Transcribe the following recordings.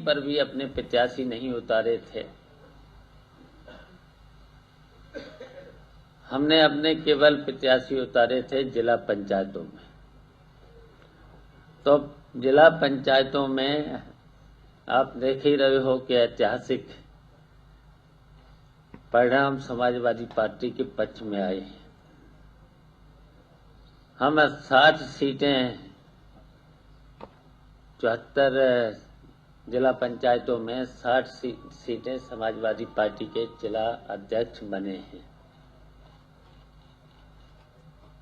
पर भी अपने प्रत्याशी नहीं उतारे थे। हमने अपने केवल प्रत्याशी उतारे थे जिला पंचायतों में। तो जिला पंचायतों में आप देख ही रहे हो कि ऐतिहासिक परिणाम समाजवादी पार्टी के पक्ष में आए हैं। हम 60 सीटें 74 जिला पंचायतों में 60 सीटें समाजवादी पार्टी के जिला अध्यक्ष बने हैं।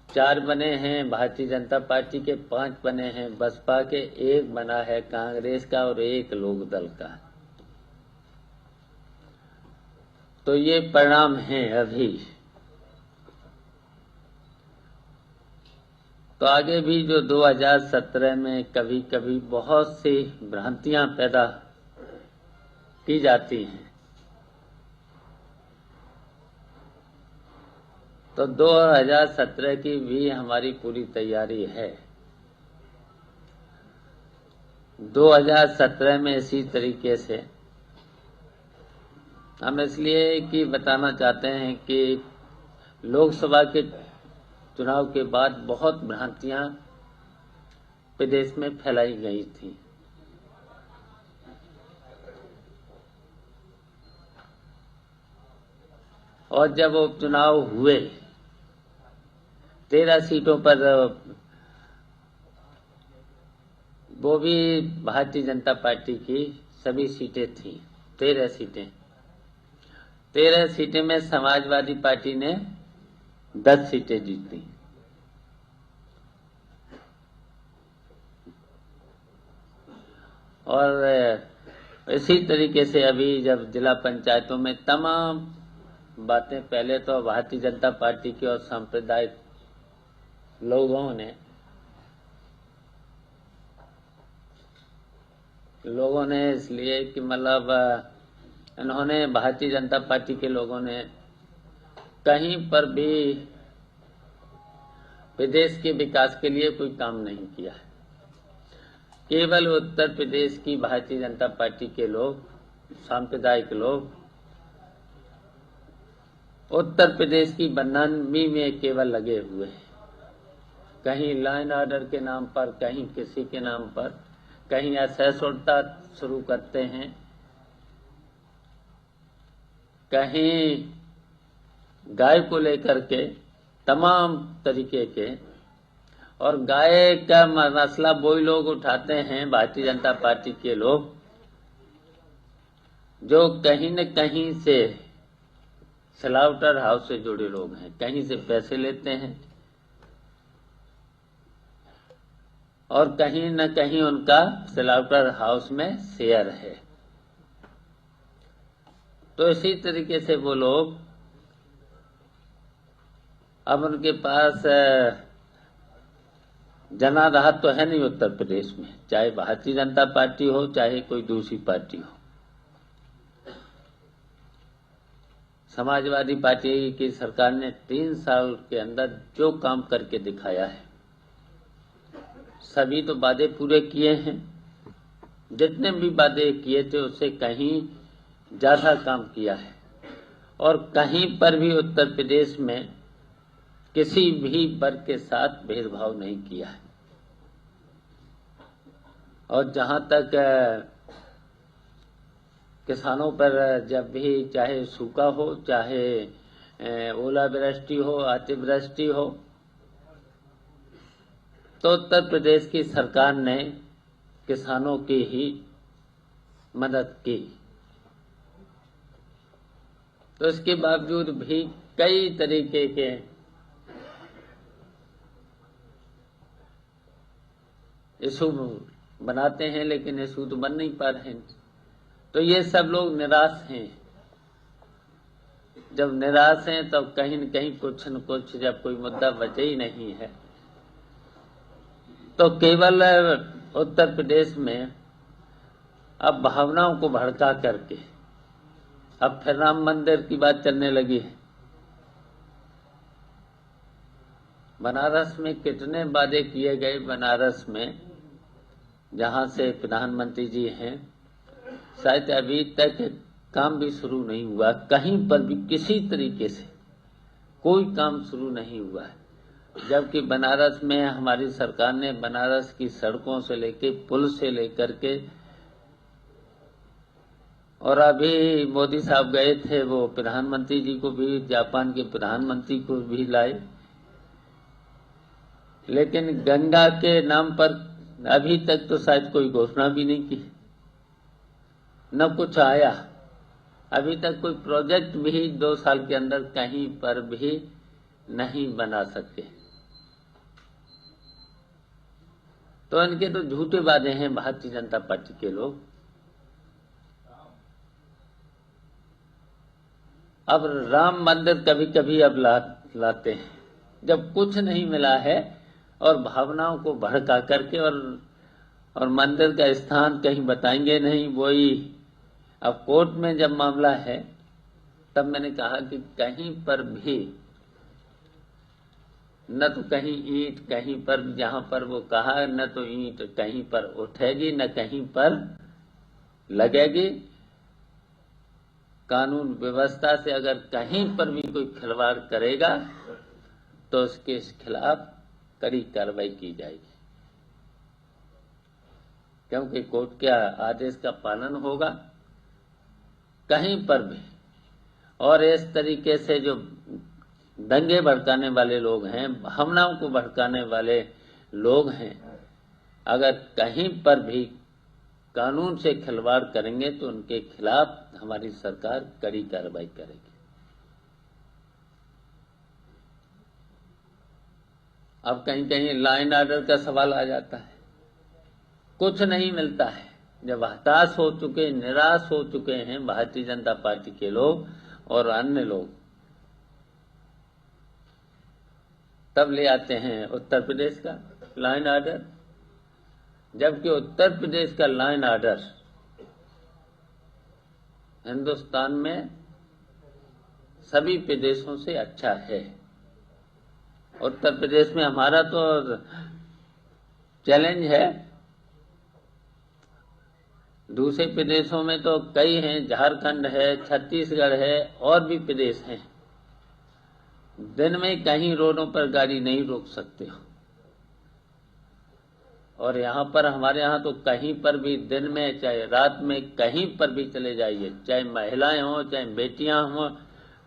4 बने हैं भारतीय जनता पार्टी के, 5 बने हैं बसपा के, 1 बना है कांग्रेस का और 1 लोकदल का। तो ये परिणाम हैं अभी। तो आगे भी जो 2017 में कभी कभी बहुत सी भ्रांतियां पैदा की जाती हैं, तो 2017 की भी हमारी पूरी तैयारी है। 2017 में इसी तरीके से हम इसलिए कि बताना चाहते हैं कि लोकसभा के चुनाव के बाद बहुत भ्रांतियां प्रदेश में फैलाई गई थी। और जब उपचुनाव हुए 13 सीटों पर, वो भी भारतीय जनता पार्टी की सभी सीटें थी, 13 सीटें में समाजवादी पार्टी ने 10 सीटें जीती। और इसी तरीके से अभी जब जिला पंचायतों में तमाम बातें, पहले तो भारतीय जनता पार्टी की और सांप्रदायिक लोगों ने इसलिए कि मतलब इन्होंने, भारतीय जनता पार्टी के लोगों ने कहीं पर भी प्रदेश के विकास के लिए कोई काम नहीं किया है। केवल उत्तर प्रदेश की भारतीय जनता पार्टी के लोग, सांप्रदायिक लोग, उत्तर प्रदेश की बदनामी में केवल लगे हुए हैं। कहीं लाइन ऑर्डर के नाम पर, कहीं किसी के नाम पर, कहीं असहिष्णुता शुरू करते हैं, कहीं गाय को लेकर के तमाम तरीके के। और गाय का मसला वही लोग उठाते हैं, भारतीय जनता पार्टी के लोग, जो कहीं न कहीं से स्लॉटर हाउस से जुड़े लोग हैं, कहीं से पैसे लेते हैं और कहीं न कहीं उनका स्लॉटर हाउस में शेयर है। तो इसी तरीके से वो लोग, अब उनके पास जनाधार तो है नहीं उत्तर प्रदेश में, चाहे भारतीय जनता पार्टी हो चाहे कोई दूसरी पार्टी हो। समाजवादी पार्टी की सरकार ने 3 साल के अंदर जो काम करके दिखाया है, सभी तो वादे पूरे किए हैं। जितने भी वादे किए थे उससे कहीं ज्यादा काम किया है। और कहीं पर भी उत्तर प्रदेश में किसी भी वर्ग के साथ भेदभाव नहीं किया है। और जहां तक किसानों पर जब भी चाहे सूखा हो, चाहे ओलावृष्टि हो, अतिवृष्टि हो, तो उत्तर प्रदेश की सरकार ने किसानों की ही मदद की। तो इसके बावजूद भी कई तरीके के इशू बनाते हैं, लेकिन इशू तो बन नहीं पा रहे हैं। तो ये सब लोग निराश हैं। जब निराश हैं तब कहीं न कहीं कुछ न कुछ, जब कोई मुद्दा बचे ही नहीं है, तो केवल उत्तर प्रदेश में अब भावनाओं को भड़का करके अब फिर राम मंदिर की बात चलने लगी है। बनारस में कितने वादे किए गए, बनारस में जहां से प्रधानमंत्री जी हैं, शायद अभी तक काम भी शुरू नहीं हुआ, कहीं पर भी किसी तरीके से कोई काम शुरू नहीं हुआ है। जबकि बनारस में हमारी सरकार ने बनारस की सड़कों से लेके पुल से लेकर के, और अभी मोदी साहब गए थे, वो प्रधानमंत्री जी को भी, जापान के प्रधानमंत्री को भी लाए, लेकिन गंगा के नाम पर अभी तक तो शायद कोई घोषणा भी नहीं की, न कुछ आया। अभी तक कोई प्रोजेक्ट भी 2 साल के अंदर कहीं पर भी नहीं बना सके। तो इनके तो झूठे वादे हैं भारतीय जनता पार्टी के लोग। अब राम मंदिर कभी कभी अब लाते हैं, जब कुछ नहीं मिला है, और भावनाओं को भड़का करके, और मंदिर का स्थान कहीं बताएंगे नहीं। वही अब कोर्ट में जब मामला है, तब मैंने कहा कि कहीं पर भी न तो कहीं ईंट, कहीं पर जहां पर वो कहा, न तो ईंट कहीं पर उठेगी, न कहीं पर लगेगी। कानून व्यवस्था से अगर कहीं पर भी कोई खिलवाड़ करेगा तो उसके खिलाफ कड़ी कार्रवाई की जाएगी, क्योंकि कोर्ट के आदेश का पालन होगा कहीं पर भी। और इस तरीके से जो दंगे भड़काने वाले लोग हैं, भावनाओं को भड़काने वाले लोग हैं, अगर कहीं पर भी कानून से खिलवाड़ करेंगे तो उनके खिलाफ हमारी सरकार कड़ी कार्रवाई करेगी। अब कहीं कहीं लाइन ऑर्डर का सवाल आ जाता है, कुछ नहीं मिलता है। जब हताश हो चुके, निराश हो चुके हैं भारतीय जनता पार्टी के लोग और अन्य लोग, तब ले आते हैं उत्तर प्रदेश का लाइन ऑर्डर, जबकि उत्तर प्रदेश का लाइन ऑर्डर हिंदुस्तान में सभी प्रदेशों से अच्छा है। उत्तर प्रदेश में हमारा तो चैलेंज है, दूसरे प्रदेशों में तो कई हैं, झारखंड है, छत्तीसगढ़ है, और भी प्रदेश हैं। दिन में कहीं रोडों पर गाड़ी नहीं रोक सकते हो, और यहाँ पर हमारे यहाँ तो कहीं पर भी दिन में चाहे रात में कहीं पर भी चले जाइए, चाहे महिलाएं हो चाहे बेटियां हो,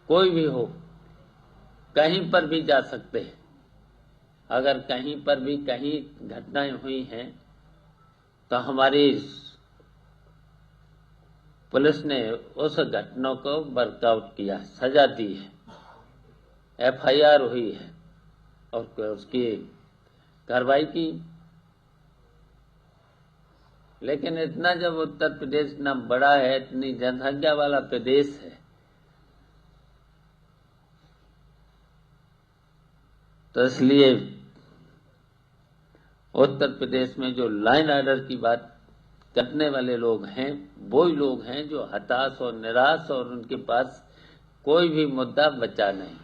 कोई भी हो, कहीं पर भी जा सकते हैं। अगर कहीं पर भी कहीं घटनाएं हुई हैं तो हमारी पुलिस ने उस घटना को वर्कआउट किया, सजा दी है, FIR हुई है और उसकी कार्रवाई की। लेकिन इतना जब उत्तर प्रदेश इतना बड़ा है, इतनी जनसंख्या वाला प्रदेश है, तो इसलिए उत्तर प्रदेश में जो लाइन ऑर्डर की बात करने वाले लोग हैं, वो ही लोग हैं जो हताश और निराश, और उनके पास कोई भी मुद्दा बचा नहीं।